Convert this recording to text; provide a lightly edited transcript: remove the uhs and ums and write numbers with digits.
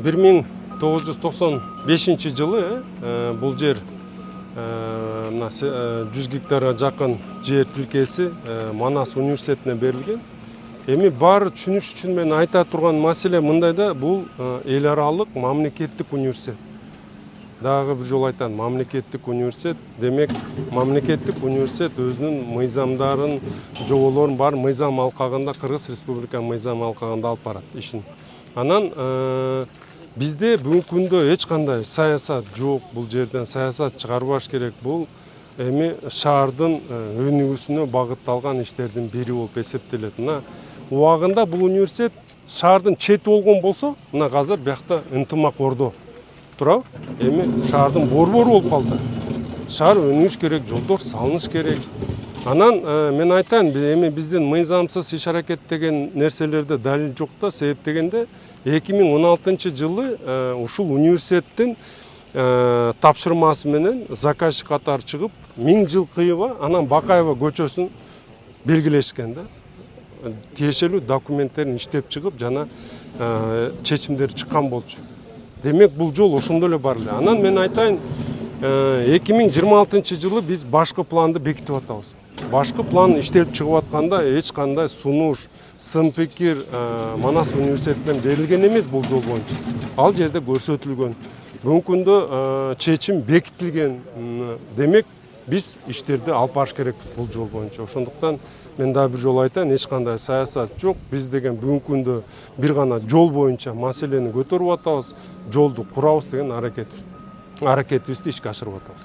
1995 жылы бул жер 100 гектарга жакын жер тилкеси Манас университетине берилген. Эми баары түшүнүш үчүн мен айта турган маселе мындайда, бул эл аралык мамлекеттик университет. Дагы бир жолу айтам, мамлекеттик университет, демек мамлекеттик университет өзүнүн мыйзамдарын, жоболорун бар мыйзам алкагында, Кыргыз Республиканын мыйзам алкагында алып барат ишин. Анан бизде бүгүнкү күндө эч кандай саясат жок, бул жерден саясат чыгарбаш керек. Бул эми шаардын өнүгүүсүнө багытталган иштердин бири болуп эсептелет. Мына убагында бул университет шаардын чети болгон болсо, мына азыр биякта ынтымак ордо турабы? Эми шаардын борбору болуп калды. Шаар өнүгүш керек, жолдор салыныш керек. Анан мен айтайын, эми биздин мыйзамсыз иш аракет деген нерселерде далил жок да, себеп дегенде 2016 жылы ушул университеттин тапшырмасы менен заказчик катары чыгып 1000 жылкыйга анан Бакаева көчөсүн белгилешкен да. Тиешелүү документтерин иштеп чыгып, жана чечимдер чыккан болчу. Демек бул жол ошондо эле бар эле. Анан мен айтайын, 2026 жылы биз башкы планды бекитип атабыз. Башкы план иштелип чыгып атканда эч кандай сунуш, сын пикир Манас университетинен берилген эмес бул жол боюнча. Ал жерде көрсөтүлгөн. Бүгүнкү күндө чечим бекитилген. Демек биз иштерди алып барыш керекпиз бул жол боюнча. Ошондуктан мен дагы бир жолу айтайын, эч кандай саясат жок. Биз деген бүгүнкү күндө бир гана жол боюнча маселени көтөрүп атабыз, жолду курабыз деген аракетибизди ишке ашырып атабыз.